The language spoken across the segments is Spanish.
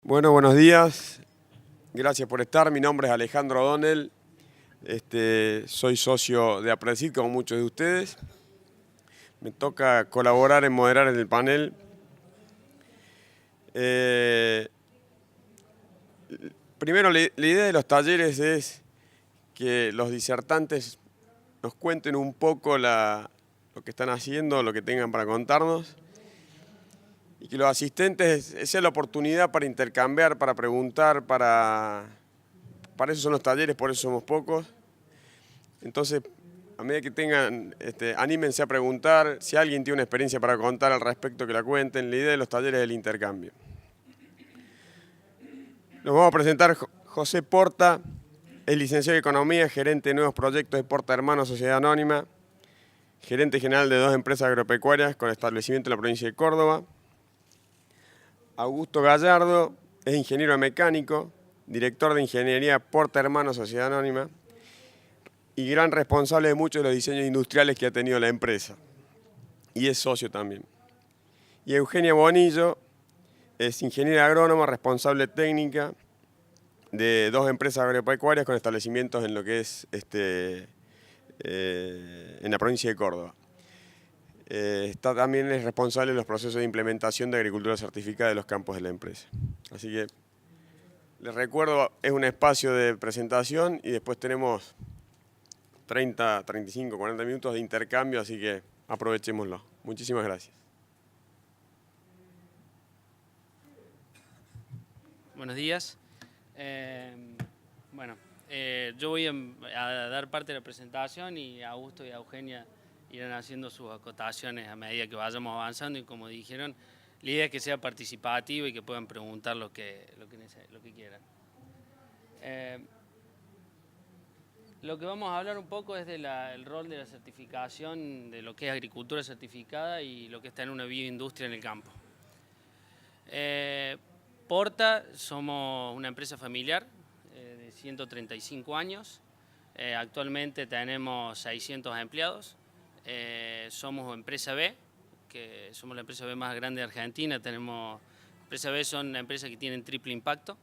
Bueno, buenos días. Gracias por estar. Mi nombre es Alejandro O'Donnell. Soy socio de Apredecir, como muchos de ustedes. Me toca colaborar en moderar en el panel. Primero, la idea de los talleres es que los disertantes nos cuenten un poco lo que están haciendo, lo que tengan para contarnos, y que los asistentes sea la oportunidad para intercambiar, para preguntar, para eso son los talleres, por eso somos pocos. Entonces, a medida que tengan, anímense a preguntar. Si alguien tiene una experiencia para contar al respecto, que la cuenten. La idea de los talleres es el intercambio. Nos vamos a presentar José Porta, es licenciado en Economía, gerente de nuevos proyectos de Porta Hermanos Sociedad Anónima, gerente general de 2 empresas agropecuarias con establecimiento en la provincia de Córdoba. Augusto Gallardo es ingeniero mecánico, director de ingeniería Porta Hermanos Sociedad Anónima y gran responsable de muchos de los diseños industriales que ha tenido la empresa. Y es socio también. Y Eugenia Bonillo es ingeniera agrónoma, responsable técnica de 2 empresas agropecuarias con establecimientos en lo que es en la provincia de Córdoba. También es responsable de los procesos de implementación de agricultura certificada de los campos de la empresa. Así que les recuerdo, es un espacio de presentación y después tenemos 30, 35, 40 minutos de intercambio, así que aprovechémoslo. Muchísimas gracias. Buenos días. Yo voy a dar parte de la presentación y Augusto y Eugenia irán haciendo sus acotaciones a medida que vayamos avanzando, y como dijeron, la idea es que sea participativa y que puedan preguntar lo que quieran. Lo que vamos a hablar un poco es del rol de la certificación, de lo que es agricultura certificada y lo que está en una bioindustria en el campo. Porta, somos una empresa familiar de 135 años. Actualmente tenemos 600 empleados. Somos empresa B, que somos la empresa B más grande de Argentina. Empresa B son empresas que tienen triple impacto.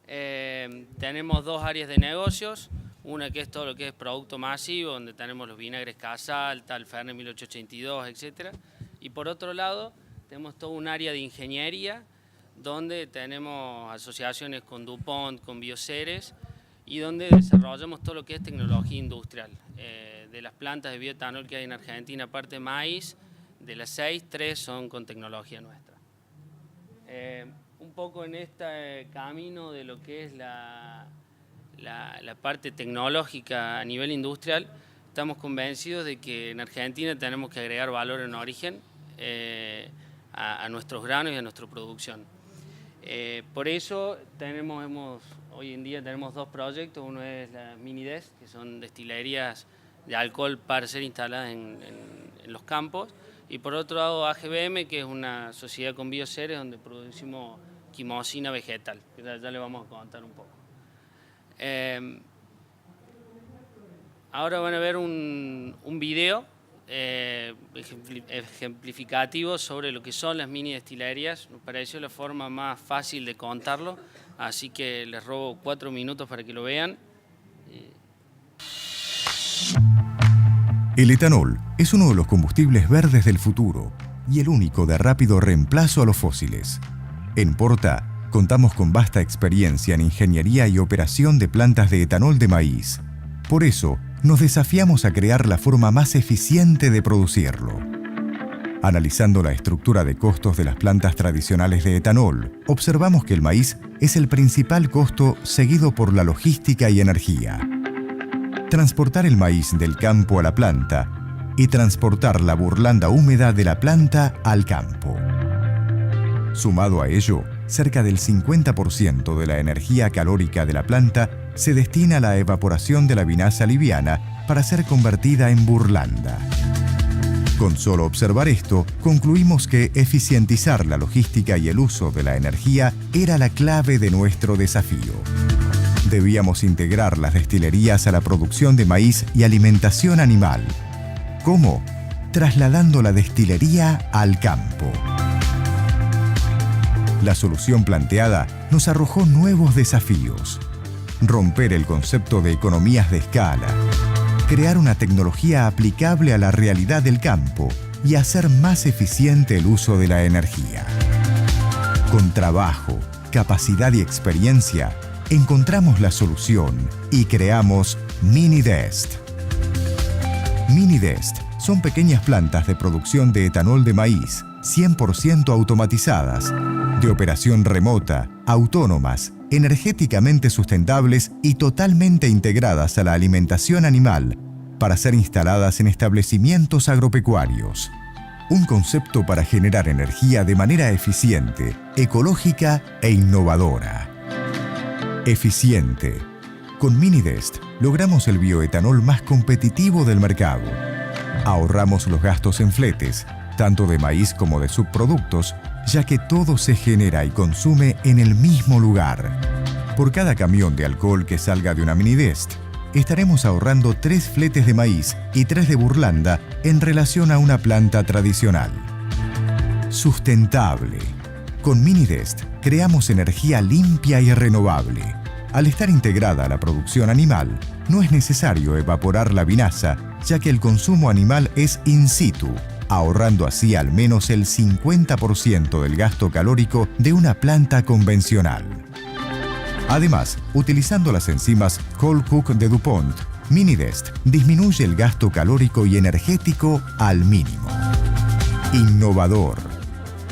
Tenemos 2 áreas de negocios, una que es todo lo que es producto masivo, donde tenemos los vinagres Casalta, el Fernet 1882, etc. Y por otro lado, tenemos todo un área de ingeniería, donde tenemos asociaciones con DuPont, con Bioceres, y donde desarrollamos todo lo que es tecnología industrial. De las plantas de bioetanol que hay en Argentina, aparte de maíz, de las 6, 3 son con tecnología nuestra. Un poco en este camino de lo que es la parte tecnológica a nivel industrial, estamos convencidos de que en Argentina tenemos que agregar valor en origen a nuestros granos y a nuestra producción. Por eso hoy en día tenemos 2 proyectos. Uno es las Mini-DES, que son destilerías de alcohol para ser instaladas en los campos, y por otro lado AGBM, que es una sociedad con Bioceres donde producimos quimosina vegetal, que ya le vamos a contar un poco. Ahora van a ver un video ejemplificativo sobre lo que son las mini destilerías. Nos pareció la forma más fácil de contarlo, así que les robo 4 minutos para que lo vean. El etanol es uno de los combustibles verdes del futuro y el único de rápido reemplazo a los fósiles. En Porta contamos con vasta experiencia en ingeniería y operación de plantas de etanol de maíz. Por eso, nos desafiamos a crear la forma más eficiente de producirlo. Analizando la estructura de costos de las plantas tradicionales de etanol, observamos que el maíz es el principal costo, seguido por la logística y energía. Transportar el maíz del campo a la planta y transportar la burlanda húmeda de la planta al campo. Sumado a ello, cerca del 50% de la energía calórica de la planta se destina a la evaporación de la vinaza liviana para ser convertida en burlanda. Con solo observar esto, concluimos que eficientizar la logística y el uso de la energía era la clave de nuestro desafío. Debíamos integrar las destilerías a la producción de maíz y alimentación animal. ¿Cómo? Trasladando la destilería al campo. La solución planteada nos arrojó nuevos desafíos. Romper el concepto de economías de escala, crear una tecnología aplicable a la realidad del campo y hacer más eficiente el uso de la energía. Con trabajo, capacidad y experiencia, encontramos la solución y creamos Minidest. Minidest son pequeñas plantas de producción de etanol de maíz, 100% automatizadas, de operación remota, autónomas, energéticamente sustentables y totalmente integradas a la alimentación animal para ser instaladas en establecimientos agropecuarios. Un concepto para generar energía de manera eficiente, ecológica e innovadora. Eficiente. Con Minidest logramos el bioetanol más competitivo del mercado. Ahorramos los gastos en fletes, tanto de maíz como de subproductos, ya que todo se genera y consume en el mismo lugar. Por cada camión de alcohol que salga de una Minidest, estaremos ahorrando 3 fletes de maíz y 3 de burlanda en relación a una planta tradicional. Sustentable. Con Minidest creamos energía limpia y renovable. Al estar integrada a la producción animal, no es necesario evaporar la vinaza, ya que el consumo animal es in situ, ahorrando así al menos el 50% del gasto calórico de una planta convencional. Además, utilizando las enzimas Cold Cook de DuPont, Minidest disminuye el gasto calórico y energético al mínimo. Innovador.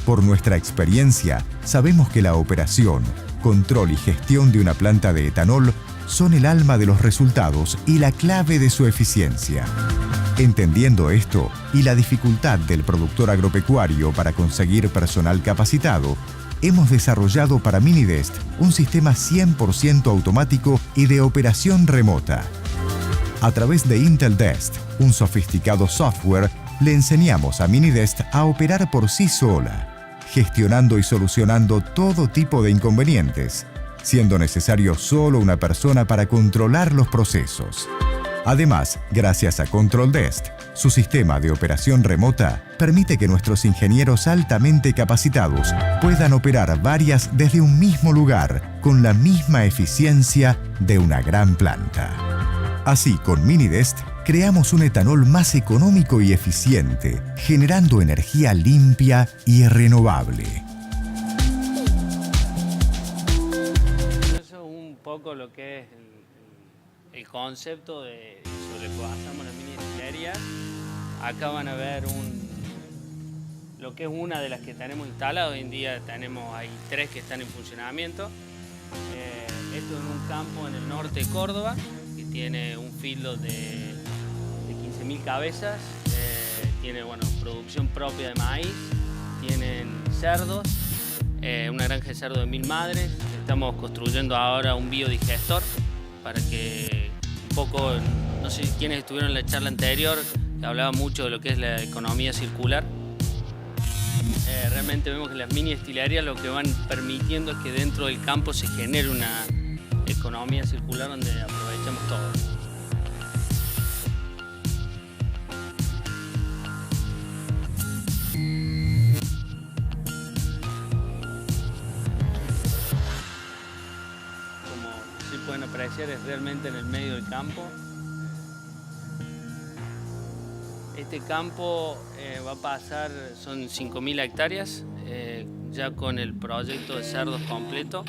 Por nuestra experiencia, sabemos que la operación, control y gestión de una planta de etanol son el alma de los resultados y la clave de su eficiencia. Entendiendo esto y la dificultad del productor agropecuario para conseguir personal capacitado, hemos desarrollado para Minidest un sistema 100% automático y de operación remota. A través de IntelDest, un sofisticado software, le enseñamos a Minidest a operar por sí sola, gestionando y solucionando todo tipo de inconvenientes, siendo necesario solo una persona para controlar los procesos. Además, gracias a ControlDest, su sistema de operación remota permite que nuestros ingenieros altamente capacitados puedan operar varias desde un mismo lugar con la misma eficiencia de una gran planta. Así, con Minidest, creamos un etanol más económico y eficiente, generando energía limpia y renovable. Eso es un poco lo que es el concepto sobre lo que basamos las mini destilerías. Acá van a ver lo que es una de las que tenemos instaladas. Hoy en día hay 3 que están en funcionamiento. Esto es en un campo en el norte de Córdoba, que tiene un fieldo de 15.000 cabezas, tiene producción propia de maíz, tienen cerdos, una granja de cerdos de 1000 madres. Estamos construyendo ahora un biodigestor para que un poco, no sé quiénes estuvieron en la charla anterior, que hablaba mucho de lo que es la economía circular. Realmente vemos que las mini destilerías lo que van permitiendo es que dentro del campo se genere una economía circular donde aprovechamos todo. Pueden apreciar, es realmente en el medio del campo. Este campo va a pasar, son 5.000 hectáreas, ya con el proyecto de cerdos completo,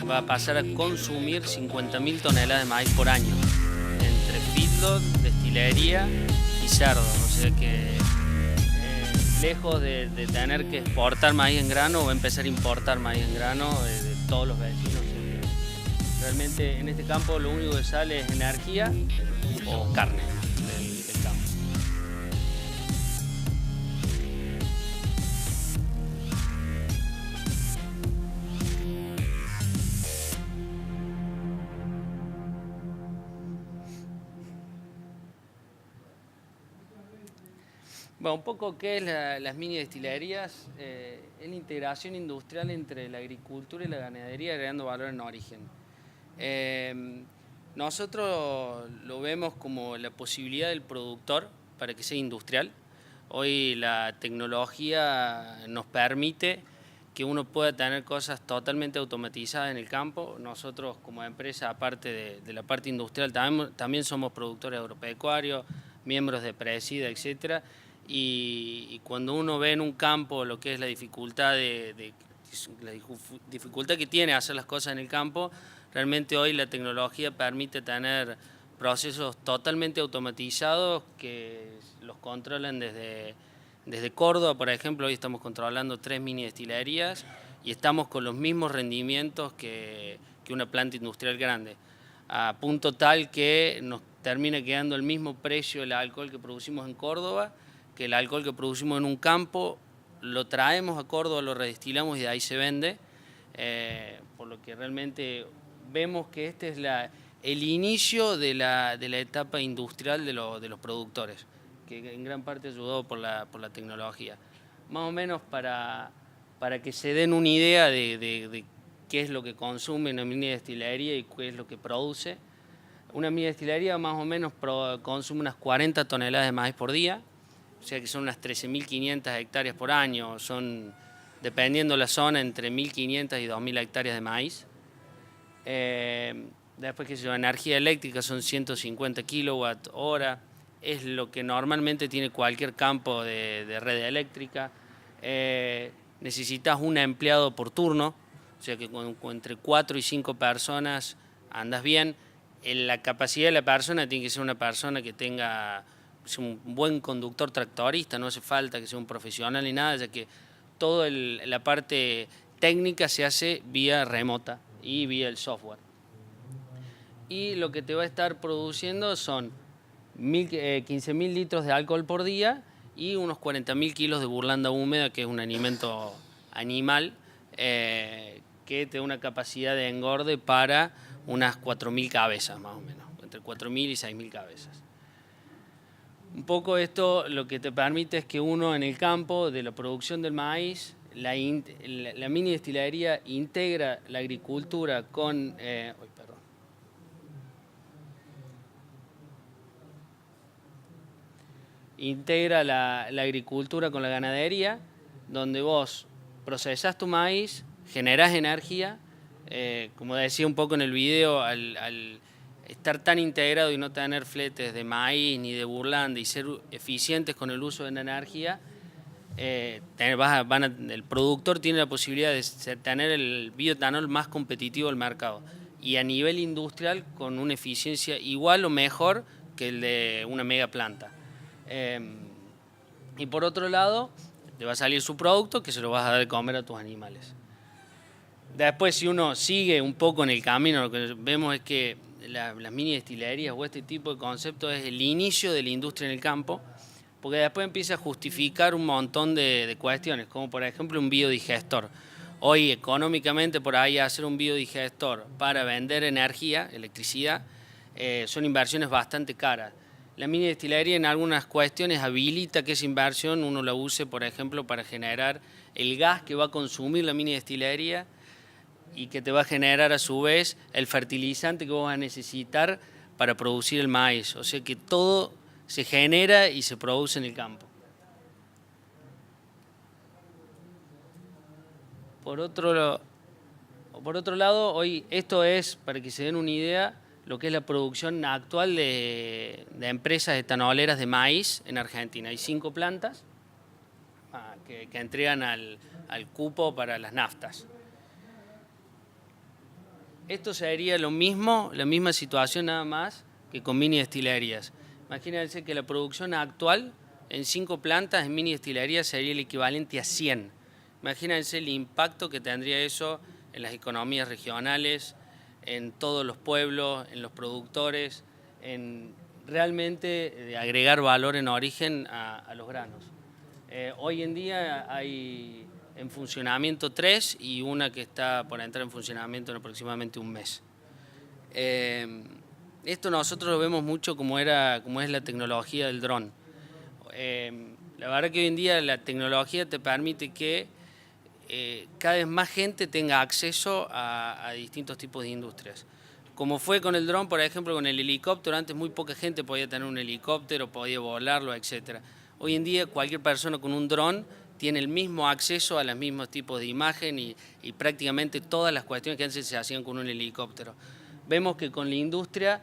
va a pasar a consumir 50.000 toneladas de maíz por año, entre feedlot, destilería y cerdos. O sea que lejos de tener que exportar maíz en grano, va a empezar a importar maíz en grano de todos los vecinos. Realmente en este campo lo único que sale es energía o carne del campo. Bueno, un poco qué es las mini destilerías, es la integración industrial entre la agricultura y la ganadería, agregando valor en origen. Nosotros lo vemos como la posibilidad del productor para que sea industrial. Hoy la tecnología nos permite que uno pueda tener cosas totalmente automatizadas en el campo. Nosotros como empresa, aparte de la parte industrial, también somos productores agropecuarios, miembros de Presida, etcétera. Y cuando uno ve en un campo lo que es la dificultad que tiene hacer las cosas en el campo, realmente hoy la tecnología permite tener procesos totalmente automatizados que los controlan desde Córdoba, por ejemplo. Hoy estamos controlando 3 mini destilerías y estamos con los mismos rendimientos que una planta industrial grande, a punto tal que nos termina quedando el mismo precio el alcohol que producimos en Córdoba que el alcohol que producimos en un campo. Lo traemos a Córdoba, lo redestilamos y de ahí se vende, por lo que realmente vemos que este es el inicio de la etapa industrial de los productores, que en gran parte ayudado por la tecnología. Más o menos para que se den una idea de qué es lo que consume una mini destilería y qué es lo que produce. Una mini destilería más o menos consume unas 40 toneladas de maíz por día, o sea que son unas 13.500 hectáreas por año, son, dependiendo la zona, entre 1.500 y 2.000 hectáreas de maíz. Después, que energía eléctrica son 150 kilowatt hora, es lo que normalmente tiene cualquier campo de red eléctrica. Necesitas un empleado por turno, o sea que entre 4 y 5 personas andas bien. La capacidad de la persona tiene que ser una persona que tenga un buen conductor tractorista, no hace falta que sea un profesional ni nada, ya que toda la parte técnica se hace vía remota y vía el software. Y lo que te va a estar produciendo son 15.000 litros de alcohol por día y unos 40.000 kilos de burlanda húmeda, que es un alimento animal que te da una capacidad de engorde para unas 4.000 cabezas más o menos, entre 4.000 y 6.000 cabezas. Un poco esto lo que te permite es que uno en el campo de la producción del maíz, la mini destilería integra la agricultura con... integra la agricultura con la ganadería, donde vos procesás tu maíz, generás energía, como decía un poco en el video, al estar tan integrado y no tener fletes de maíz ni de burlanda y ser eficientes con el uso de la energía, el productor tiene la posibilidad de tener el bioetanol más competitivo del mercado y a nivel industrial con una eficiencia igual o mejor que el de una mega planta. Y por otro lado, te va a salir su producto que se lo vas a dar de comer a tus animales. Después, si uno sigue un poco en el camino, lo que vemos es que las mini destilerías o este tipo de concepto es el inicio de la industria en el campo, porque después empieza a justificar un montón de cuestiones, como por ejemplo un biodigestor. Hoy económicamente por ahí hacer un biodigestor para vender energía, electricidad, son inversiones bastante caras. La mini destilería en algunas cuestiones habilita que esa inversión uno la use, por ejemplo, para generar el gas que va a consumir la mini destilería y que te va a generar a su vez el fertilizante que vos vas a necesitar para producir el maíz. O sea que todo se genera y se produce en el campo. Por otro lado, hoy esto es, para que se den una idea, lo que es la producción actual de empresas etanoleras de maíz en Argentina. Hay 5 plantas que entregan al cupo para las naftas. Esto sería lo mismo, la misma situación nada más que con mini destilerías. Imagínense que la producción actual en 5 plantas en mini destilerías sería el equivalente a 100. Imagínense el impacto que tendría eso en las economías regionales, en todos los pueblos, en los productores, en realmente agregar valor en origen a los granos. Hoy en día hay en funcionamiento 3 y una que está por entrar en funcionamiento en aproximadamente un mes. Esto nosotros lo vemos mucho como es la tecnología del dron. La verdad que hoy en día la tecnología te permite que cada vez más gente tenga acceso a distintos tipos de industrias. Como fue con el dron, por ejemplo, con el helicóptero, antes muy poca gente podía tener un helicóptero, podía volarlo, etc. Hoy en día cualquier persona con un dron tiene el mismo acceso a los mismos tipos de imagen y prácticamente todas las cuestiones que antes se hacían con un helicóptero. Vemos que con la industria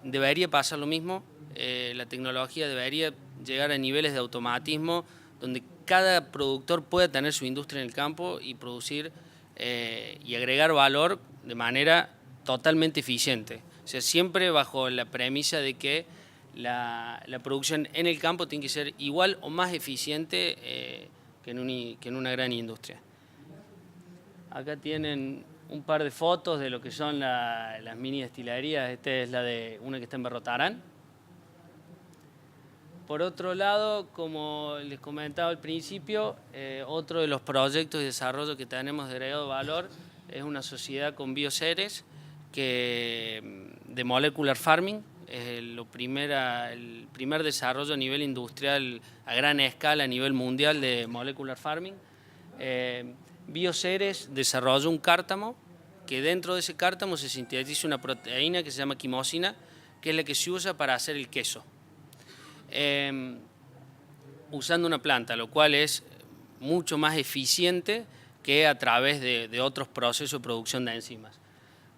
debería pasar lo mismo, la tecnología debería llegar a niveles de automatismo donde cada productor pueda tener su industria en el campo y producir y agregar valor de manera totalmente eficiente. O sea, siempre bajo la premisa de que la producción en el campo tiene que ser igual o más eficiente que en una gran industria. Acá tienen un par de fotos de lo que son las mini destilerías. Esta es la de una que está en Berrotarán. Por otro lado, como les comentaba al principio, otro de los proyectos de desarrollo que tenemos de agregado valor es una sociedad con Bioceres de Molecular Farming. Es el primer desarrollo a nivel industrial a gran escala a nivel mundial de Molecular Farming. Bioceres desarrolló un cártamo que dentro de ese cártamo se sintetiza una proteína que se llama quimosina, que es la que se usa para hacer el queso. Usando una planta, lo cual es mucho más eficiente que a través de otros procesos de producción de enzimas.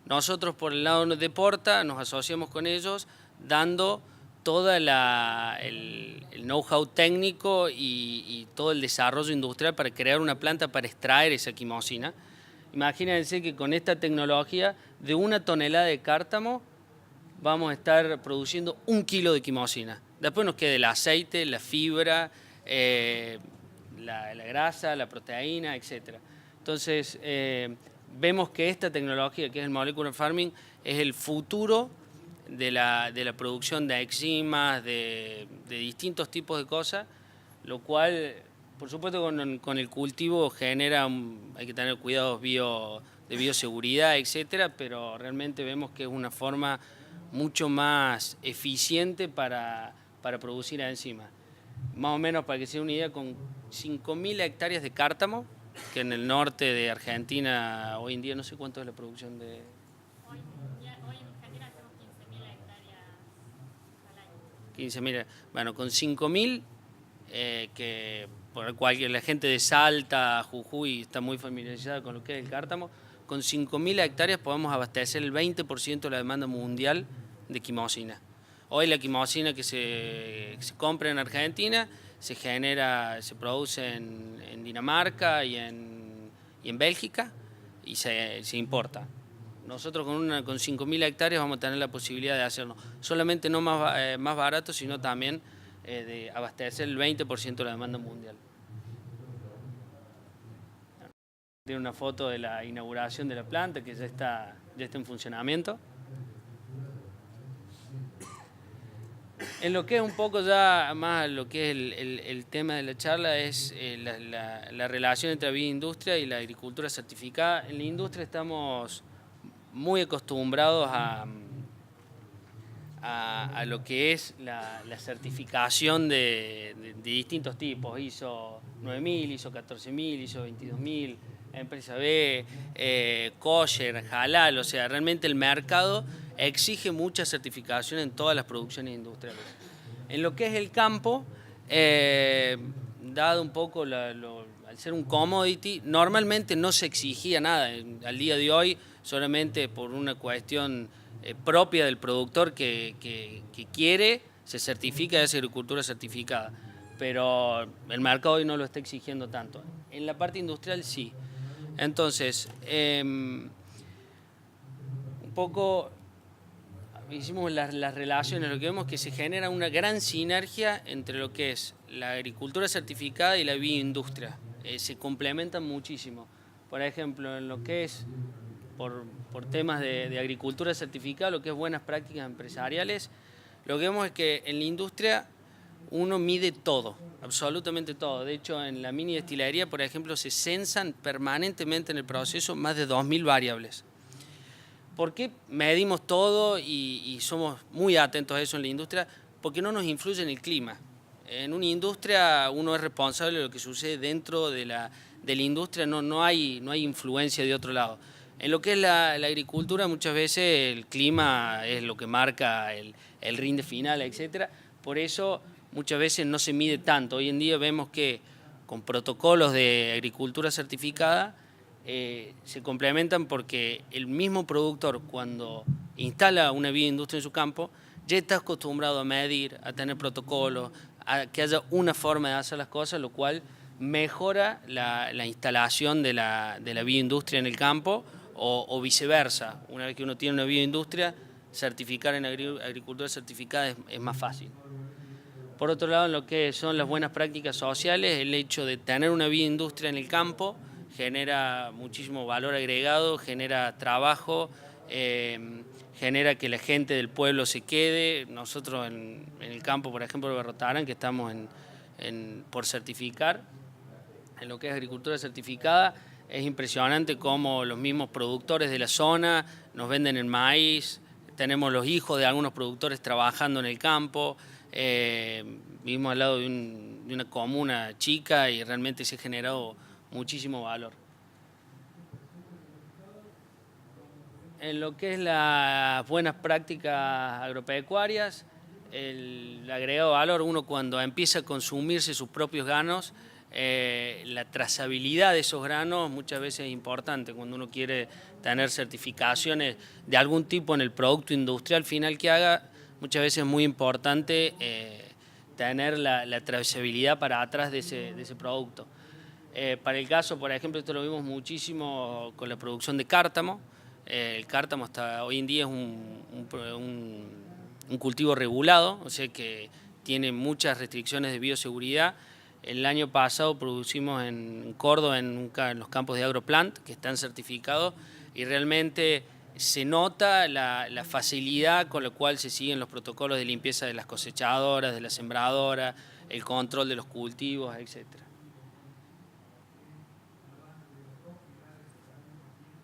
Nosotros por el lado de Porta nos asociamos con ellos dando todo el know-how técnico y todo el desarrollo industrial para crear una planta para extraer esa quimosina. Imagínense que con esta tecnología de 1 tonelada de cártamo vamos a estar produciendo 1 kilo de quimosina. Después nos queda el aceite, la fibra, la grasa, la proteína, etc. Entonces, vemos que esta tecnología, que es el Molecular Farming, es el futuro de la producción de enzimas, de distintos tipos de cosas, lo cual, por supuesto, con el cultivo hay que tener cuidados de bioseguridad, etc., pero realmente vemos que es una forma mucho más eficiente para producir enzimas. Más o menos, para que se den una idea, con 5.000 hectáreas de cártamo, que en el norte de Argentina hoy en día no sé cuánto es la producción de... Hoy en Argentina hacemos 15.000 hectáreas al año. 15.000, bueno, con 5.000, que por la gente de Salta, Jujuy, está muy familiarizada con lo que es el cártamo, con 5.000 hectáreas podemos abastecer el 20% de la demanda mundial de quimosina. Hoy la quimosina que se compra en Argentina se produce en Dinamarca y en Bélgica y se importa. Nosotros con 5.000 hectáreas vamos a tener la posibilidad de hacerlo, solamente no más barato, sino también de abastecer el 20% de la demanda mundial. Tiene una foto de la inauguración de la planta que ya está en funcionamiento. En lo que es un poco ya más lo que es el tema de la charla es la relación entre la bioindustria y la agricultura certificada. En la industria estamos muy acostumbrados a lo que es la certificación de distintos tipos, ISO 9000, ISO 14000, ISO 22000, Empresa B, kosher, halal, o sea, realmente el mercado exige mucha certificación en todas las producciones industriales. En lo que es el campo, dado un poco al ser un commodity, normalmente no se exigía nada. Al día de hoy, solamente por una cuestión propia del productor que quiere, se certifica, es agricultura certificada. Pero el mercado hoy no lo está exigiendo tanto. En la parte industrial sí. Entonces, un poco hicimos las relaciones, lo que vemos es que se genera una gran sinergia entre lo que es la agricultura certificada y la bioindustria. Se complementan muchísimo. Por ejemplo, en lo que es, por temas de agricultura certificada, lo que es buenas prácticas empresariales, lo que vemos es que en la industria uno mide todo, absolutamente todo. De hecho, en la mini destilería, por ejemplo, se censan permanentemente en el proceso más de 2.000 variables. ¿Por qué medimos todo y somos muy atentos a eso en la industria? Porque no nos influye en el clima. En una industria uno es responsable de lo que sucede dentro de la industria, no hay influencia de otro lado. En lo que es la agricultura, muchas veces el clima es lo que marca el rinde final, etc. Por eso muchas veces no se mide tanto. Hoy en día vemos que con protocolos de agricultura certificada, se complementan porque el mismo productor, cuando instala una bioindustria en su campo, ya está acostumbrado a medir, a tener protocolos, a que haya una forma de hacer las cosas, lo cual mejora la instalación de la bioindustria en el campo o viceversa. Una vez que uno tiene una bioindustria, certificar en agricultura certificada es más fácil. Por otro lado, en lo que son las buenas prácticas sociales, el hecho de tener una bioindustria en el campo genera muchísimo valor agregado, genera trabajo, genera que la gente del pueblo se quede. Nosotros en el campo, por ejemplo, de Berrotarán, que estamos por certificar, en lo que es agricultura certificada, es impresionante cómo los mismos productores de la zona nos venden el maíz, tenemos los hijos de algunos productores trabajando en el campo, vivimos al lado de una comuna chica y realmente se ha generado muchísimo valor. En lo que es las buenas prácticas agropecuarias, el agregado valor, uno cuando empieza a consumirse sus propios granos, la trazabilidad de esos granos muchas veces es importante. Cuando uno quiere tener certificaciones de algún tipo en el producto industrial final que haga, muchas veces es muy importante tener la trazabilidad para atrás de ese producto. Para el caso, por ejemplo, esto lo vimos muchísimo con la producción de cártamo. El cártamo hasta hoy en día es un cultivo regulado, o sea que tiene muchas restricciones de bioseguridad. El año pasado producimos en Córdoba, en los campos de Agroplant, que están certificados, y realmente se nota la facilidad con la cual se siguen los protocolos de limpieza de las cosechadoras, de las sembradoras, el control de los cultivos, etc.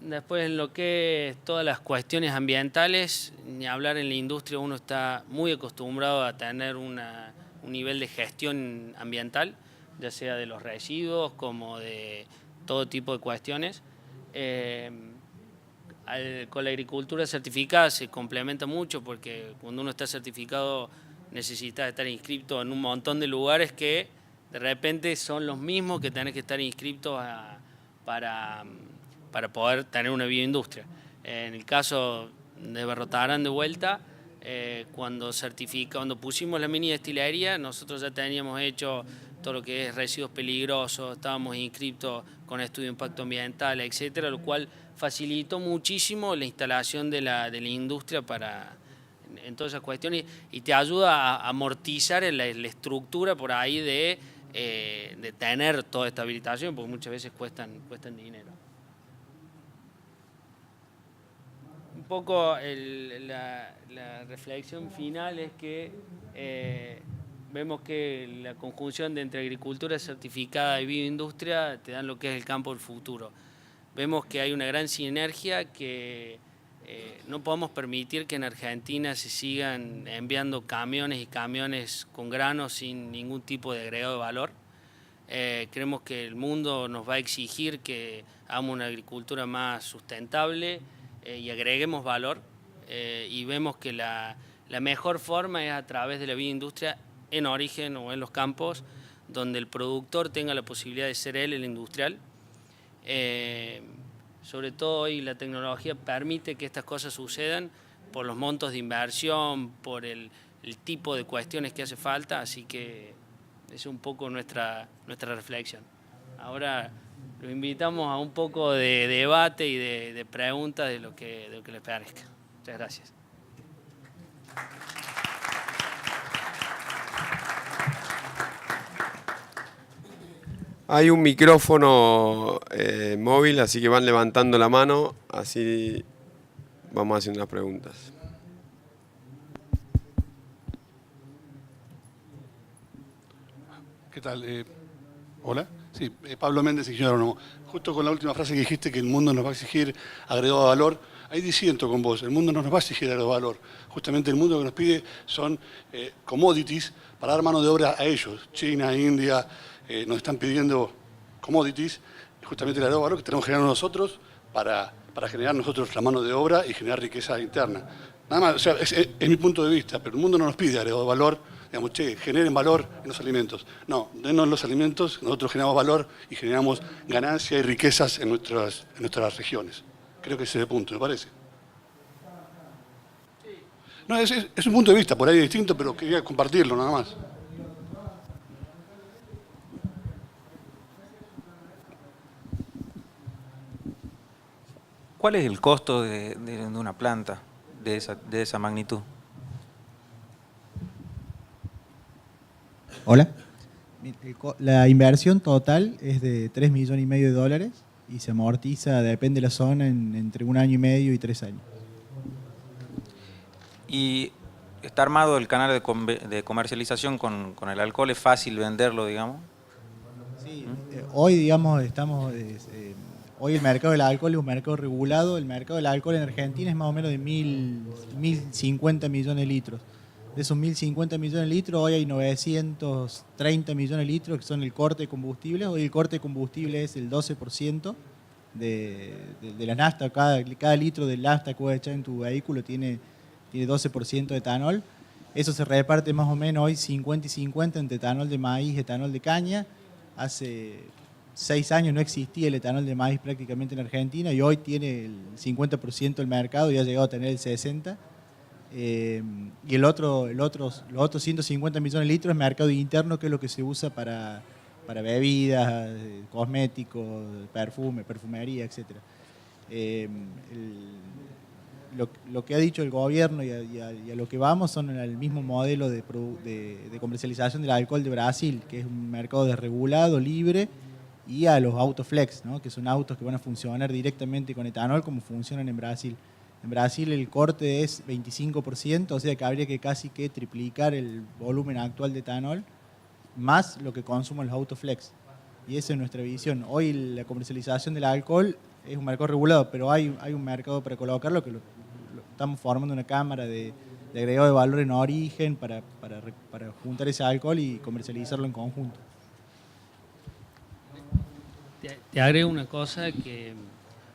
Después, en lo que es todas las cuestiones ambientales, ni hablar, en la industria uno está muy acostumbrado a tener un nivel de gestión ambiental, ya sea de los residuos como de todo tipo de cuestiones. Con la agricultura certificada se complementa mucho porque cuando uno está certificado necesita estar inscrito en un montón de lugares que de repente son los mismos que tenés que estar inscritos para poder tener una bioindustria. En el caso de Berrotarán de vuelta, cuando pusimos la mini destilería, nosotros ya teníamos hecho todo lo que es residuos peligrosos, estábamos inscritos con estudio de impacto ambiental, etcétera, lo cual facilitó muchísimo la instalación de la industria en todas esas cuestiones y te ayuda a amortizar la estructura por ahí de tener toda esta habilitación, porque muchas veces cuestan dinero. Un poco la reflexión final es que vemos que la conjunción entre agricultura certificada y bioindustria te dan lo que es el campo del futuro. Vemos que hay una gran sinergia que no podemos permitir que en Argentina se sigan enviando camiones y camiones con granos sin ningún tipo de agregado de valor. Creemos que el mundo nos va a exigir que hagamos una agricultura más sustentable y agreguemos valor, y vemos que la mejor forma es a través de la bioindustria en origen o en los campos, donde el productor tenga la posibilidad de ser él el industrial. Sobre todo hoy la tecnología permite que estas cosas sucedan por los montos de inversión, por el tipo de cuestiones que hace falta, así que es un poco nuestra reflexión. Ahora los invitamos a un poco de debate y de preguntas de lo que les parezca. Muchas gracias. Hay un micrófono móvil, así que van levantando la mano, así vamos haciendo unas preguntas. ¿Qué tal? Hola. Sí, Pablo Méndez, ingeniero agrónomo. Justo con la última frase que dijiste, que el mundo nos va a exigir agregado valor, ahí disiento con vos. El mundo no nos va a exigir agregado valor. Justamente el mundo que nos pide son commodities para dar mano de obra a ellos. China, India, nos están pidiendo commodities, justamente el agregado valor que tenemos que generar nosotros para para generar nosotros la mano de obra y generar riqueza interna. Nada más, o sea, es mi punto de vista, pero el mundo no nos pide agregado valor, digamos, che, generen valor en los alimentos. No, denos los alimentos, nosotros generamos valor y generamos ganancia y riquezas en nuestras regiones. Creo que ese es el punto, ¿me parece? No, es un punto de vista, por ahí distinto, pero quería compartirlo nada más. ¿Cuál es el costo de una planta de esa magnitud? Hola. La inversión total es de $3,5 millones y se amortiza, depende de la zona, entre 1 año y medio y 3 años. ¿Y está armado el canal de comercialización con el alcohol? ¿Es fácil venderlo, digamos? Sí, hoy, digamos, hoy el mercado del alcohol es un mercado regulado. El mercado del alcohol en Argentina es más o menos de 1.050 millones de litros. De esos 1.050 millones de litros, hoy hay 930 millones de litros que son el corte de combustible. Hoy el corte de combustible es el 12% de la nafta. Cada litro de nafta que vas a echar en tu vehículo tiene 12% de etanol. Eso se reparte más o menos hoy 50 y 50 entre etanol de maíz y etanol de caña. Hace 6 años no existía el etanol de maíz prácticamente en Argentina y hoy tiene el 50% del mercado y ha llegado a tener el 60%. Y los otros 150 millones de litros es mercado interno, que es lo que se usa para bebidas, cosméticos, perfumería, etc. Lo que ha dicho el gobierno y a lo que vamos son el mismo modelo de comercialización del alcohol de Brasil, que es un mercado desregulado, libre, y a los autos flex, ¿no? Que son autos que van a funcionar directamente con etanol como funcionan en Brasil. En Brasil el corte es 25%, o sea que habría que casi que triplicar el volumen actual de etanol, más lo que consumen los autos flex. Y esa es nuestra visión. Hoy la comercialización del alcohol es un mercado regulado, pero hay un mercado para colocarlo, que estamos formando una cámara de agregado de valor en origen para juntar ese alcohol y comercializarlo en conjunto. Te agrego una cosa, que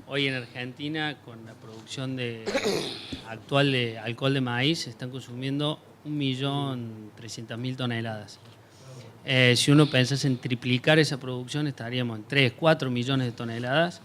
hoy en Argentina, con la producción actual de alcohol de maíz, se están consumiendo 1.300.000 toneladas. Si uno pensase en triplicar esa producción, estaríamos en 3, 4 millones de toneladas,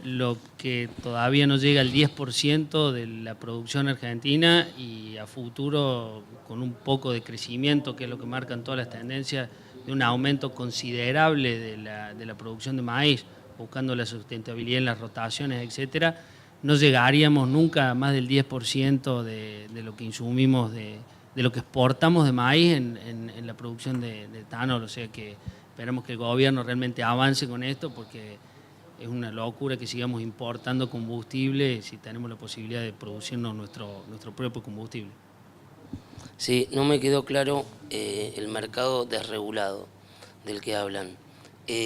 lo que todavía no llega al 10% de la producción argentina, y a futuro, con un poco de crecimiento, que es lo que marcan todas las tendencias, de un aumento considerable de la producción de maíz, buscando la sustentabilidad en las rotaciones, etcétera, no llegaríamos nunca a más del 10% de lo que insumimos, de lo que exportamos de maíz en la producción de etanol. O sea que esperamos que el gobierno realmente avance con esto, porque es una locura que sigamos importando combustible si tenemos la posibilidad de producirnos nuestro propio combustible. Sí, no me quedó claro el mercado desregulado del que hablan.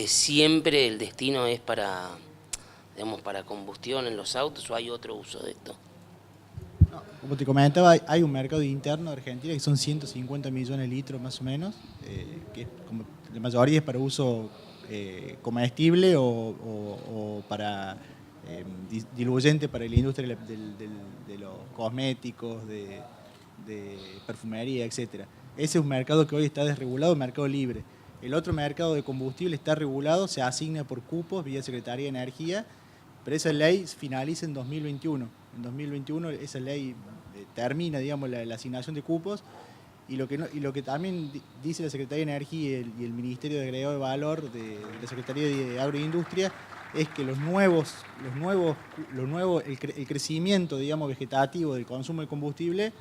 ¿Siempre el destino es para combustión en los autos, o hay otro uso de esto? No, como te comentaba, hay un mercado interno de Argentina que son 150 millones de litros más o menos, que la mayoría es para uso comestible o para diluyente para la industria de los cosméticos, de perfumería, etc. Ese es un mercado que hoy está desregulado, un mercado libre. El otro mercado de combustible está regulado, se asigna por cupos vía Secretaría de Energía, pero esa ley finaliza en 2021. En 2021 esa ley termina, digamos, la asignación de cupos, y lo que también dice la Secretaría de Energía y el Ministerio de Agregado de Valor de la Secretaría de Agroindustria es que el crecimiento, digamos, vegetativo del consumo de combustible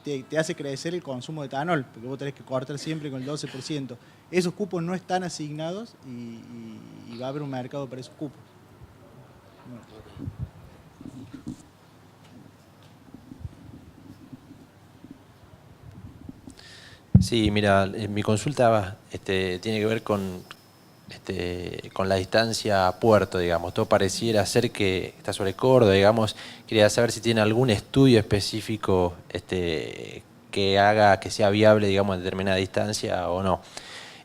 te hace crecer el consumo de etanol, porque vos tenés que cortar siempre con el 12%. Esos cupos no están asignados y va a haber un mercado para esos cupos. Sí, mira, mi consulta tiene que ver con la distancia a puerto, digamos. Todo pareciera ser que está sobre Córdoba, digamos. Quería saber si tiene algún estudio específico que haga que sea viable, digamos, a determinada distancia o no.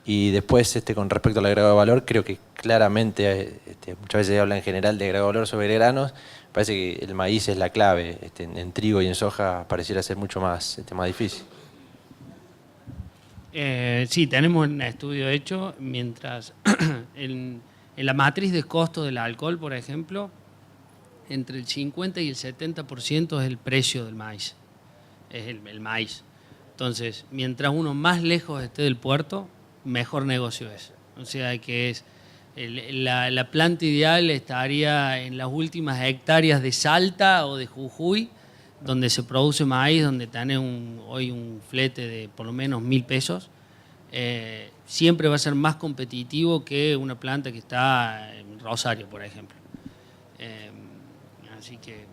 Y después, con respecto al agregado de valor, creo que claramente, muchas veces se habla en general de agregado de valor sobre granos, parece que el maíz es la clave. En trigo y en soja pareciera ser mucho más, más difícil. Sí, tenemos un estudio hecho, mientras en la matriz de costo del alcohol, por ejemplo, entre el 50 y el 70% es el precio del maíz, es el maíz. Entonces, mientras uno más lejos esté del puerto, mejor negocio es. O sea que es la planta ideal estaría en las últimas hectáreas de Salta o de Jujuy, donde se produce maíz, donde tenés hoy un flete de por lo menos 1.000 pesos. Siempre va a ser más competitivo que una planta que está en Rosario, por ejemplo. Así que...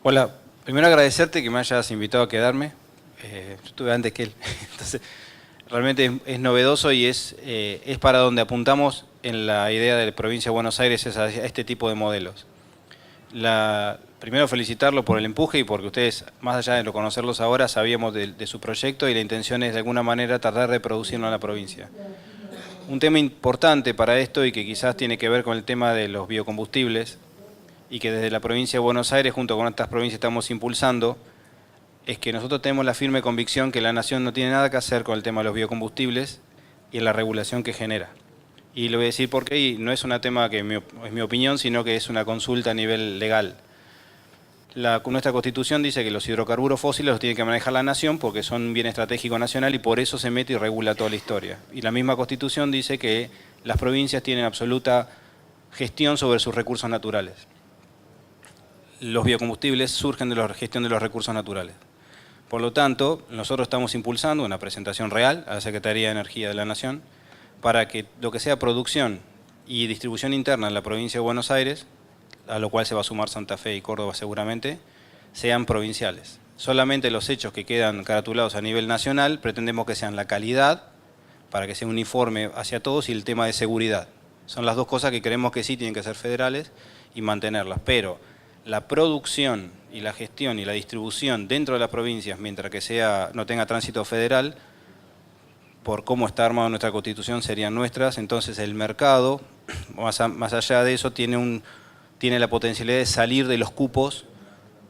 Hola, primero agradecerte que me hayas invitado a quedarme. Yo estuve antes que él, entonces realmente es novedoso y es para donde apuntamos en la idea de la provincia de Buenos Aires, es a este tipo de modelos. Primero felicitarlo por el empuje y porque ustedes, más allá de no conocerlos ahora, sabíamos de su proyecto y la intención es de alguna manera tratar de reproducirlo en la provincia. Un tema importante para esto y que quizás tiene que ver con el tema de los biocombustibles, y que desde la provincia de Buenos Aires, junto con otras provincias, estamos impulsando, es que nosotros tenemos la firme convicción que la Nación no tiene nada que hacer con el tema de los biocombustibles y en la regulación que genera. Y le voy a decir por qué, y no es un tema que es mi opinión, sino que es una consulta a nivel legal. Nuestra Constitución dice que los hidrocarburos fósiles los tiene que manejar la Nación porque son un bien estratégico nacional y por eso se mete y regula toda la historia. Y la misma Constitución dice que las provincias tienen absoluta gestión sobre sus recursos naturales. Los biocombustibles surgen de la gestión de los recursos naturales. Por lo tanto, nosotros estamos impulsando una presentación real a la Secretaría de Energía de la Nación para que lo que sea producción y distribución interna en la provincia de Buenos Aires, a lo cual se va a sumar Santa Fe y Córdoba seguramente, sean provinciales. Solamente los hechos que quedan caratulados a nivel nacional pretendemos que sean la calidad, para que sea uniforme hacia todos, y el tema de seguridad. Son las dos cosas que creemos que sí tienen que ser federales y mantenerlas, pero la producción y la gestión y la distribución dentro de las provincias, mientras que no tenga tránsito federal, por cómo está armada nuestra Constitución, serían nuestras. Entonces el mercado, más allá de eso, tiene la potencialidad de salir de los cupos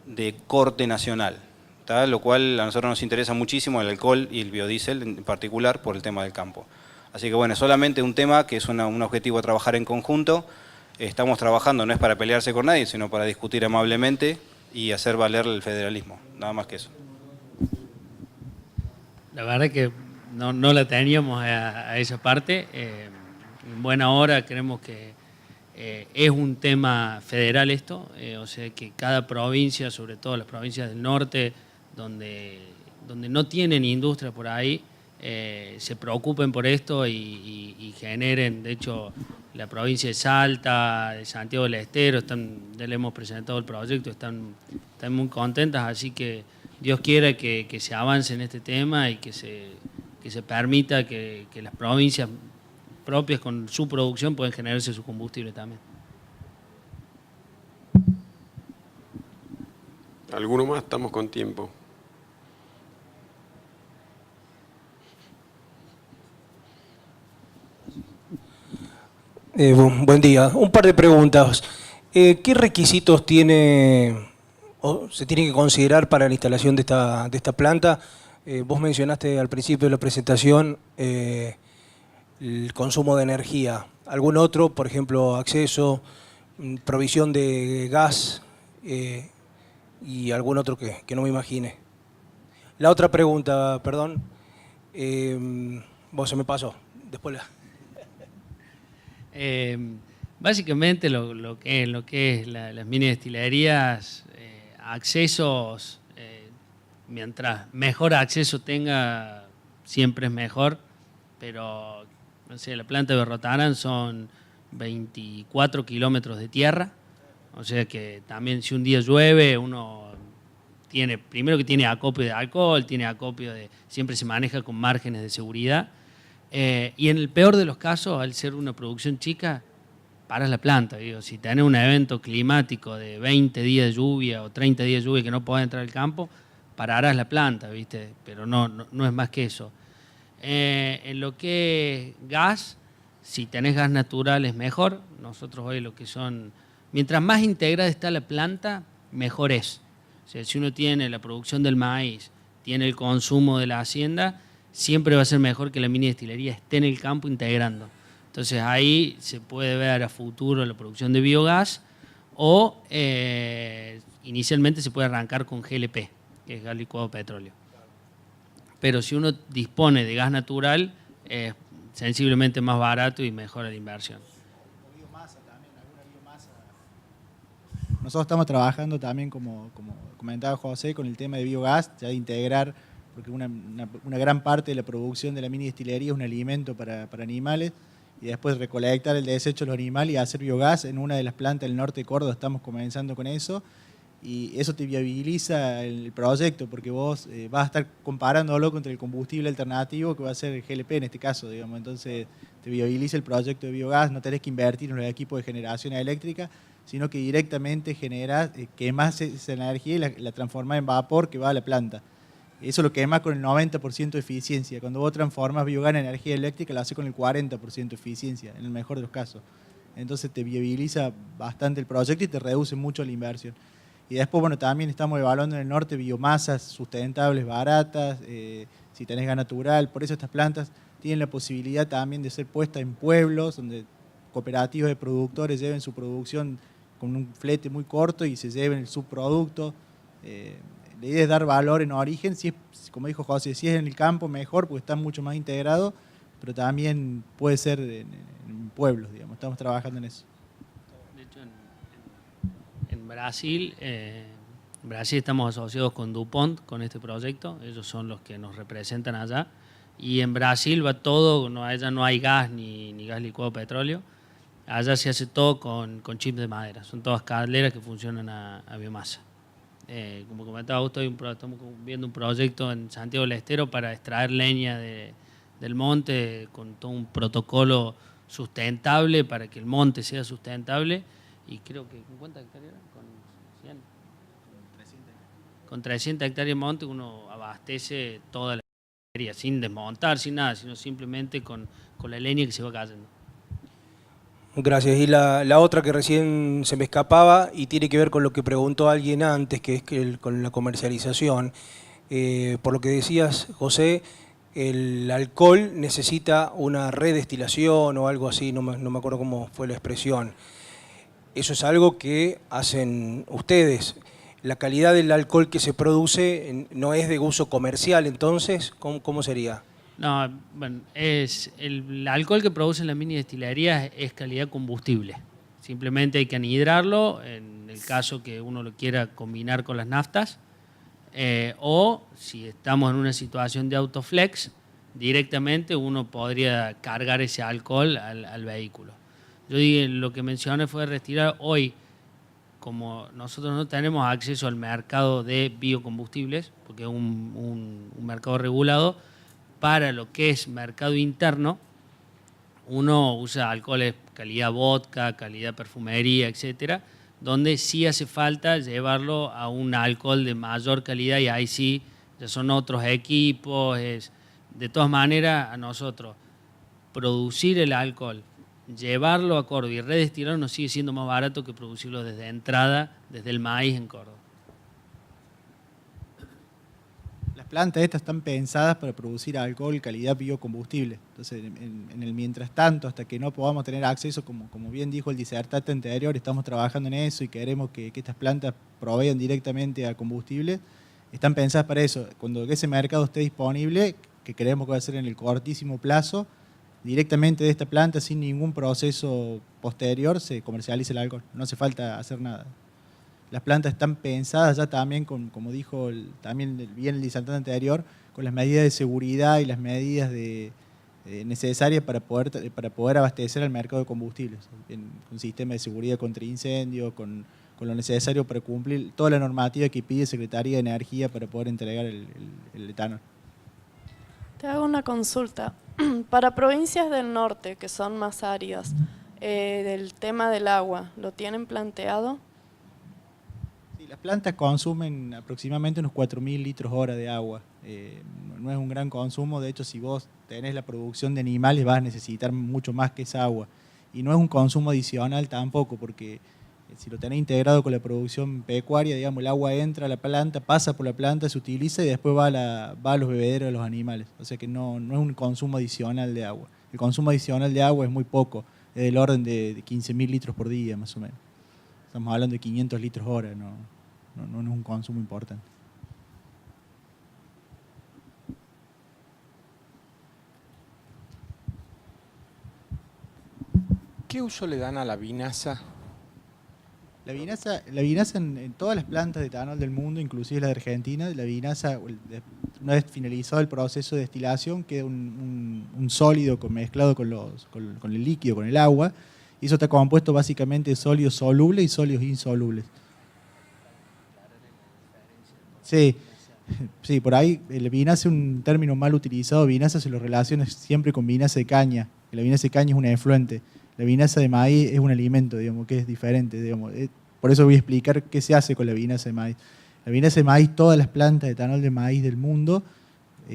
de corte nacional, ¿tá? Lo cual a nosotros nos interesa muchísimo, el alcohol y el biodiesel en particular, por el tema del campo. Así que bueno, solamente un tema que es un objetivo a trabajar en conjunto. Estamos trabajando, no es para pelearse con nadie, sino para discutir amablemente y hacer valer el federalismo, nada más que eso. La verdad que no la teníamos a esa parte. En buena hora creemos que es un tema federal esto, o sea que cada provincia, sobre todo las provincias del norte, donde no tienen industria por ahí, se preocupen por esto y generen, de hecho, la provincia de Salta, de Santiago del Estero, ya le hemos presentado el proyecto, están muy contentas, así que Dios quiera que se avance en este tema y que se permita que las provincias propias con su producción puedan generarse su combustible también. ¿Alguno más? Estamos con tiempo. Buen día. Un par de preguntas. ¿Qué requisitos tiene o se tiene que considerar para la instalación de esta planta? Vos mencionaste al principio de la presentación el consumo de energía. ¿Algún otro, por ejemplo, acceso, provisión de gas y algún otro que no me imagine? La otra pregunta, perdón, vos se me pasó, después la... Básicamente lo que es las mini destilerías, accesos, mientras mejor acceso tenga, siempre es mejor, pero no sé, la planta de Berrotarán son 24 kilómetros de tierra, o sea que también si un día llueve uno tiene, primero que tiene acopio de alcohol, tiene acopio siempre se maneja con márgenes de seguridad. Y en el peor de los casos, al ser una producción chica, paras la planta. Digo, si tenés un evento climático de 20 días de lluvia o 30 días de lluvia que no podés entrar al campo, pararás la planta, ¿viste? Pero no es más que eso. En lo que es gas, si tenés gas natural es mejor. Nosotros hoy lo que son... Mientras más integrada está la planta, mejor es. O sea, si uno tiene la producción del maíz, tiene el consumo de la hacienda, siempre va a ser mejor que la mini destilería esté en el campo integrando. Entonces ahí se puede ver a futuro la producción de biogás o inicialmente se puede arrancar con GLP, que es gas licuado de petróleo. Pero si uno dispone de gas natural, es sensiblemente más barato y mejora la inversión. Nosotros estamos trabajando también, como comentaba José, con el tema de biogás, ya de integrar, porque una gran parte de la producción de la mini destilería es un alimento para animales, y después recolectar el desecho de los animales y hacer biogás. En una de las plantas del norte de Córdoba estamos comenzando con eso, y eso te viabiliza el proyecto, porque vos vas a estar comparándolo contra el combustible alternativo que va a ser el GLP en este caso, digamos. Entonces te viabiliza el proyecto de biogás, no tenés que invertir en los equipos de generación eléctrica, sino que directamente generás, quemás esa energía y la transformás en vapor que va a la planta. Eso lo quemás con el 90% de eficiencia. Cuando vos transformas biogás en energía eléctrica, lo haces con el 40% de eficiencia, en el mejor de los casos. Entonces te viabiliza bastante el proyecto y te reduce mucho la inversión. Y después, bueno, también estamos evaluando en el norte biomasas sustentables, baratas, si tenés gas natural. Por eso estas plantas tienen la posibilidad también de ser puestas en pueblos, donde cooperativas de productores lleven su producción con un flete muy corto y se lleven el subproducto. La idea es dar valor en origen, si es, como dijo José, si es en el campo mejor porque está mucho más integrado, pero también puede ser en pueblos, digamos. Estamos trabajando en eso. De hecho, en Brasil estamos asociados con DuPont con este proyecto, ellos son los que nos representan allá, y en Brasil va todo, allá no hay gas ni gas licuado de petróleo. Allá se hace todo con chips de madera, son todas calderas que funcionan a biomasa. Como comentaba usted, estamos viendo un proyecto en Santiago del Estero para extraer leña del monte con todo un protocolo sustentable para que el monte sea sustentable. Y creo que, ¿con cuántas hectáreas? Con 100. Con 300 hectáreas de monte uno abastece toda la hectárea sin desmontar, sin nada, sino simplemente con la leña que se va cayendo. Gracias. Y la otra que recién se me escapaba y tiene que ver con lo que preguntó alguien antes, que es con la comercialización. Por lo que decías, José, el alcohol necesita una redestilación o algo así, no me acuerdo cómo fue la expresión. Eso es algo que hacen ustedes. La calidad del alcohol que se produce no es de uso comercial, entonces, ¿cómo sería? No, bueno, el alcohol que producen las mini destilerías es calidad combustible. Simplemente hay que anhidrarlo en el caso que uno lo quiera combinar con las naftas, o si estamos en una situación de autoflex, directamente uno podría cargar ese alcohol al vehículo. Yo dije, lo que mencioné fue retirar hoy, como nosotros no tenemos acceso al mercado de biocombustibles, porque es un mercado regulado. Para lo que es mercado interno, uno usa alcoholes calidad vodka, calidad perfumería, etcétera, donde sí hace falta llevarlo a un alcohol de mayor calidad y ahí sí ya son otros equipos. De todas maneras, a nosotros producir el alcohol, llevarlo a Córdoba y redestilarlo nos sigue siendo más barato que producirlo desde entrada, desde el maíz en Córdoba. Las plantas estas están pensadas para producir alcohol calidad biocombustible. Entonces, en el mientras tanto, hasta que no podamos tener acceso, como bien dijo el disertante anterior, estamos trabajando en eso y queremos que estas plantas provean directamente a combustible. Están pensadas para eso. Cuando ese mercado esté disponible, que creemos que va a ser en el cortísimo plazo, directamente de esta planta, sin ningún proceso posterior, se comercializa el alcohol. No hace falta hacer nada. Las plantas están pensadas ya también, como dijo también bien el disertante anterior, con las medidas de seguridad y las medidas necesarias para poder abastecer al mercado de combustibles. Un sistema de seguridad contra incendios, con lo necesario para cumplir toda la normativa que pide Secretaría de Energía para poder entregar el etanol. Te hago una consulta. Para provincias del norte, que son más áridas, del tema del agua, ¿lo tienen planteado? plantas consumen aproximadamente unos 4.000 litros hora de agua. No es un gran consumo, de hecho si vos tenés la producción de animales vas a necesitar mucho más que esa agua. Y no es un consumo adicional tampoco, porque si lo tenés integrado con la producción pecuaria, digamos, el agua entra a la planta, pasa por la planta, se utiliza y después va a los bebederos de los animales. O sea que no es un consumo adicional de agua. El consumo adicional de agua es muy poco, es del orden de 15.000 litros por día más o menos. Estamos hablando de 500 litros hora, no es un consumo importante. ¿Qué uso le dan a la vinaza? La vinaza en todas las plantas de etanol del mundo, inclusive la de Argentina, la vinaza, una vez finalizado el proceso de destilación, queda un sólido mezclado con el líquido, con el agua, y eso está compuesto básicamente de sólidos solubles y sólidos insolubles. Sí, por ahí la vinaza es un término mal utilizado. Vinaza se lo relaciona siempre con vinaza de caña. La vinaza de caña es un efluente. La vinaza de maíz es un alimento, digamos, que es diferente. Digamos. Por eso voy a explicar qué se hace con la vinaza de maíz. La vinaza de maíz, todas las plantas de etanol de maíz del mundo,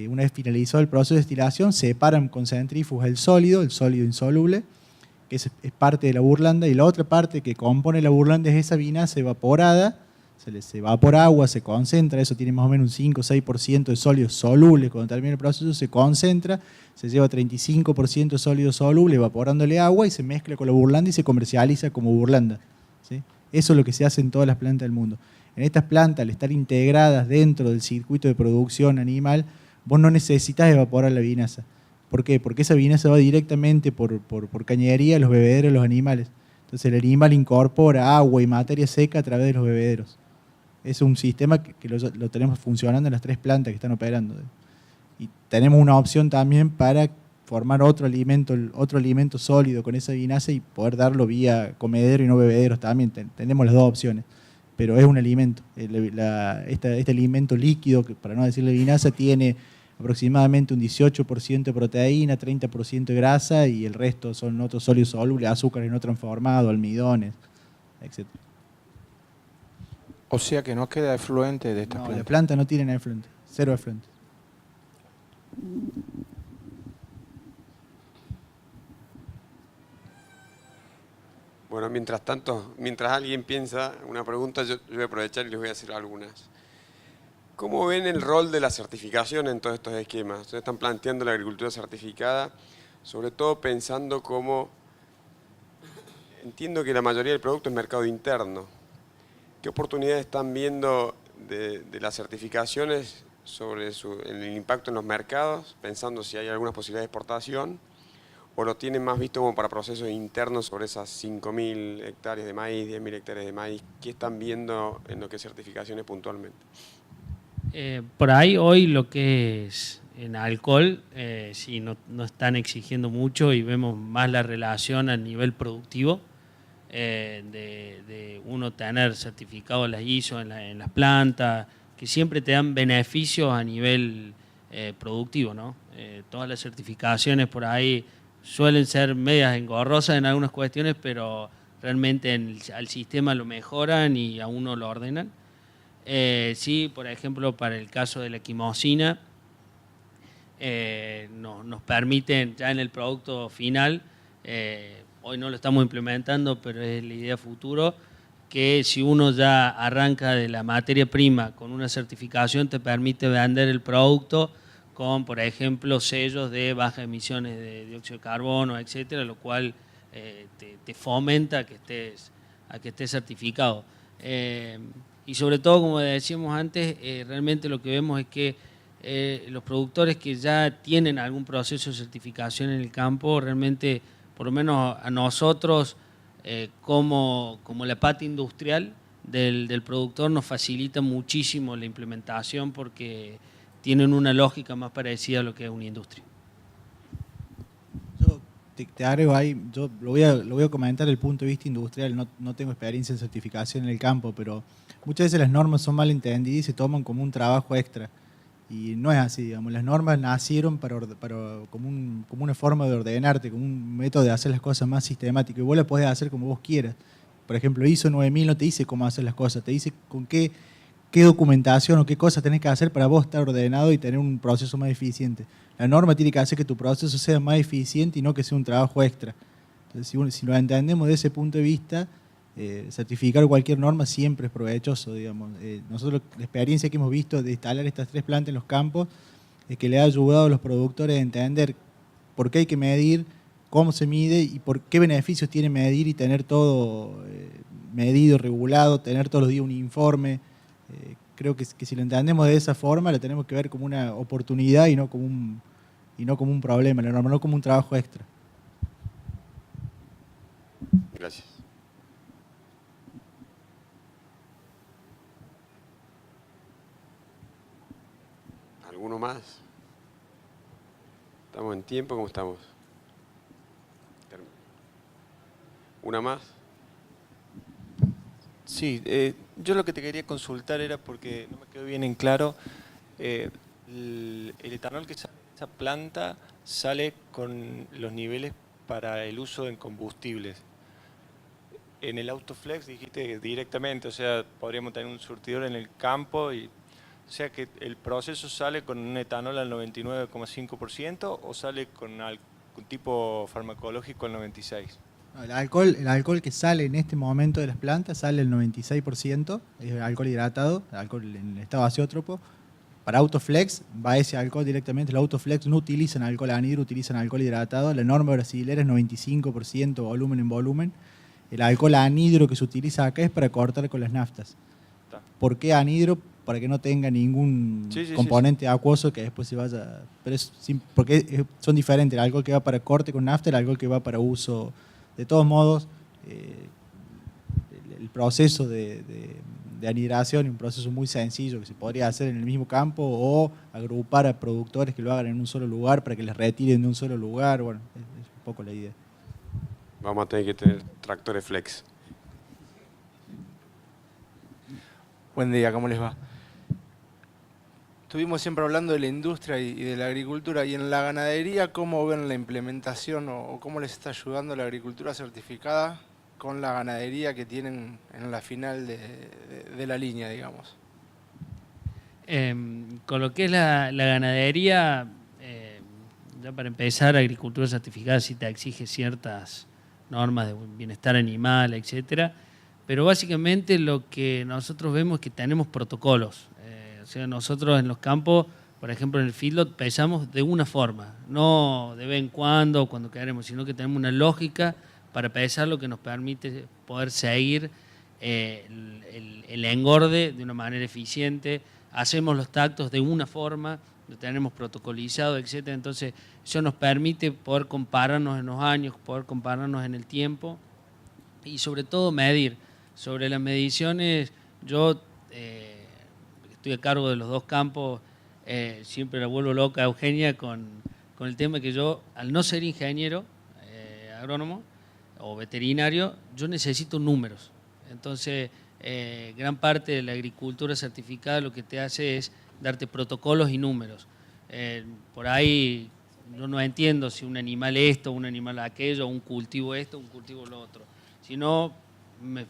una vez finalizado el proceso de destilación, separan con centrífugas el sólido insoluble, que es parte de la burlanda, y la otra parte que compone la burlanda es esa vinaza evaporada. Se evapora agua, se concentra, eso tiene más o menos un 5 o 6% de sólidos solubles. Cuando termina el proceso se concentra, se lleva 35% de sólido soluble evaporándole agua y se mezcla con la burlanda y se comercializa como burlanda, ¿sí? Eso es lo que se hace en todas las plantas del mundo. En estas plantas, al estar integradas dentro del circuito de producción animal, vos no necesitas evaporar la vinaza. ¿Por qué? Porque esa vinaza va directamente por cañería a los bebederos de los animales. Entonces el animal incorpora agua y materia seca a través de los bebederos. Es un sistema que lo tenemos funcionando en las 3 plantas que están operando. Y tenemos una opción también para formar otro alimento sólido con esa vinaza y poder darlo vía comedero y no bebederos también. Tenemos las 2 opciones, pero es un alimento. Este alimento líquido, para no decirle vinaza, tiene aproximadamente un 18% de proteína, 30% de grasa y el resto son otros sólidos solubles, azúcares no transformados, almidones, etc. O sea que no queda efluente de esta planta. La planta no tiene efluente, 0 efluente. Bueno, mientras tanto, mientras alguien piensa una pregunta, yo voy a aprovechar y les voy a hacer algunas. ¿Cómo ven el rol de la certificación en todos estos esquemas? Ustedes están planteando la agricultura certificada, sobre todo pensando cómo, entiendo que la mayoría del producto es mercado interno. ¿Qué oportunidades están viendo de las certificaciones sobre el impacto en los mercados, pensando si hay algunas posibilidades de exportación, o lo tienen más visto como para procesos internos sobre esas 5.000 hectáreas de maíz, 10.000 hectáreas de maíz? ¿Qué están viendo en lo que es certificaciones puntualmente? Por ahí hoy lo que es en alcohol, sí, no están exigiendo mucho y vemos más la relación a nivel productivo. De uno tener certificado las ISO en las plantas, que siempre te dan beneficios a nivel productivo, ¿no? Todas las certificaciones por ahí suelen ser medias engorrosas en algunas cuestiones, pero realmente al sistema lo mejoran y a uno lo ordenan. Sí, por ejemplo, para el caso de la quimosina, nos permiten ya en el producto final, hoy no lo estamos implementando, pero es la idea futuro, que si uno ya arranca de la materia prima con una certificación, te permite vender el producto con, por ejemplo, sellos de bajas emisiones de dióxido de carbono, etcétera, lo cual te fomenta a que estés certificado. Y sobre todo, como decíamos antes, realmente lo que vemos es que los productores que ya tienen algún proceso de certificación en el campo, realmente, por lo menos a nosotros, como la pata industrial del productor, nos facilita muchísimo la implementación porque tienen una lógica más parecida a lo que es una industria. Yo te agrego ahí, yo lo voy a comentar desde el punto de vista industrial, no tengo experiencia en certificación en el campo, pero muchas veces las normas son mal entendidas y se toman como un trabajo extra. Y no es así, digamos. Las normas nacieron como una forma de ordenarte, como un método de hacer las cosas más sistemático. Y vos las podés hacer como vos quieras. por ejemplo, ISO 9000 no te dice cómo hacer las cosas, te dice con qué documentación o qué cosas tenés que hacer para vos estar ordenado y tener un proceso más eficiente. La norma tiene que hacer que tu proceso sea más eficiente y no que sea un trabajo extra. Entonces, si lo entendemos desde ese punto de vista, certificar cualquier norma siempre es provechoso, digamos. Nosotros, la experiencia que hemos visto de instalar estas 3 plantas en los campos es que le ha ayudado a los productores a entender por qué hay que medir, cómo se mide y por qué beneficios tiene medir y tener todo medido, regulado, tener todos los días un informe. Creo que si lo entendemos de esa forma, lo tenemos que ver como una oportunidad y no como un problema, no como un trabajo extra. Gracias. ¿Alguno más? ¿Estamos en tiempo? ¿Cómo estamos? ¿Una más? Sí, yo lo que te quería consultar era porque no me quedó bien en claro, el etanol que sale de esa planta sale con los niveles para el uso en combustibles. En el Autoflex dijiste directamente, o sea, podríamos tener un surtidor en el campo, y, o sea que el proceso sale con un etanol al 99,5% o sale con algún tipo farmacológico al 96%. El alcohol que sale en este momento de las plantas sale el 96%, es el alcohol hidratado, el alcohol en estado azeótropo. Para Autoflex va ese alcohol directamente. Los Autoflex no utilizan alcohol anhidro, utilizan alcohol hidratado. La norma brasilera es 95% volumen en volumen. El alcohol anhidro que se utiliza acá es para cortar con las naftas. ¿Por qué anhidro? Para que no tenga ningún componente acuoso que después se vaya... Pero porque son diferentes, el alcohol que va para corte con nafta y el alcohol que va para uso. De todos modos, el proceso de anidración es un proceso muy sencillo que se podría hacer en el mismo campo o agrupar a productores que lo hagan en un solo lugar para que les retiren de un solo lugar. Bueno, es un poco la idea. Vamos a tener que tener tractores flex. Buen día, ¿cómo les va? Estuvimos siempre hablando de la industria y de la agricultura, y en la ganadería, ¿cómo ven la implementación o cómo les está ayudando la agricultura certificada con la ganadería que tienen en la final de la línea, digamos? Con lo que es la ganadería, ya para empezar, agricultura certificada sí te exige ciertas normas de bienestar animal, etcétera, pero básicamente lo que nosotros vemos es que tenemos protocolos. O sea, nosotros en los campos, por ejemplo en el feedlot, pesamos de una forma, no de vez en cuando queremos, sino que tenemos una lógica para pesar, lo que nos permite poder seguir el engorde de una manera eficiente. Hacemos los tactos de una forma, lo tenemos protocolizado, etc. Entonces, eso nos permite poder compararnos en los años, poder compararnos en el tiempo y sobre todo medir. Sobre las mediciones, yo estoy a cargo de los 2 campos, siempre la vuelvo loca a Eugenia con el tema que yo, al no ser ingeniero agrónomo o veterinario, yo necesito números. Entonces, gran parte de la agricultura certificada lo que te hace es darte protocolos y números. Por ahí yo no entiendo si un animal esto, un animal aquello, un cultivo esto, un cultivo lo otro. Sino me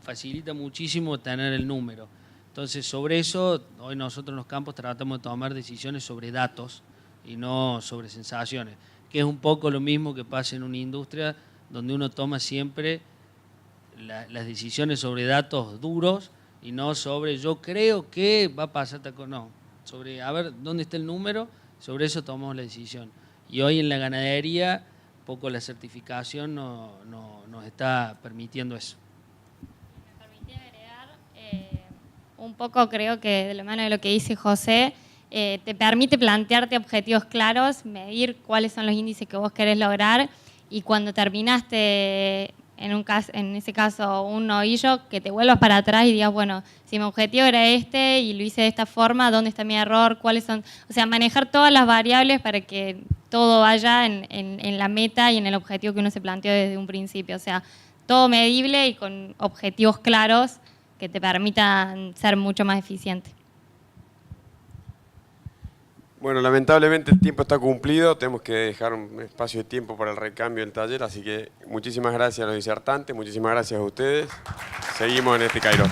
facilita muchísimo tener el número. Entonces, sobre eso, hoy nosotros en los campos tratamos de tomar decisiones sobre datos y no sobre sensaciones, que es un poco lo mismo que pasa en una industria donde uno toma siempre las decisiones sobre datos duros y no sobre yo creo que va a pasar tal cosa. No, sobre a ver dónde está el número, sobre eso tomamos la decisión. Y hoy en la ganadería, poco la certificación nos está permitiendo eso. Me permití agregar, un poco creo que de la mano de lo que dice José, te permite plantearte objetivos claros, medir cuáles son los índices que vos querés lograr, y cuando terminaste en ese caso un novillo, que te vuelvas para atrás y digas, bueno, si mi objetivo era este y lo hice de esta forma, ¿dónde está mi error? ¿Cuáles son? O sea, manejar todas las variables para que todo vaya en la meta y en el objetivo que uno se planteó desde un principio. O sea, todo medible y con objetivos claros que te permitan ser mucho más eficiente. Bueno, lamentablemente el tiempo está cumplido, tenemos que dejar un espacio de tiempo para el recambio del taller, así que muchísimas gracias a los disertantes, muchísimas gracias a ustedes. Seguimos en este Kairos.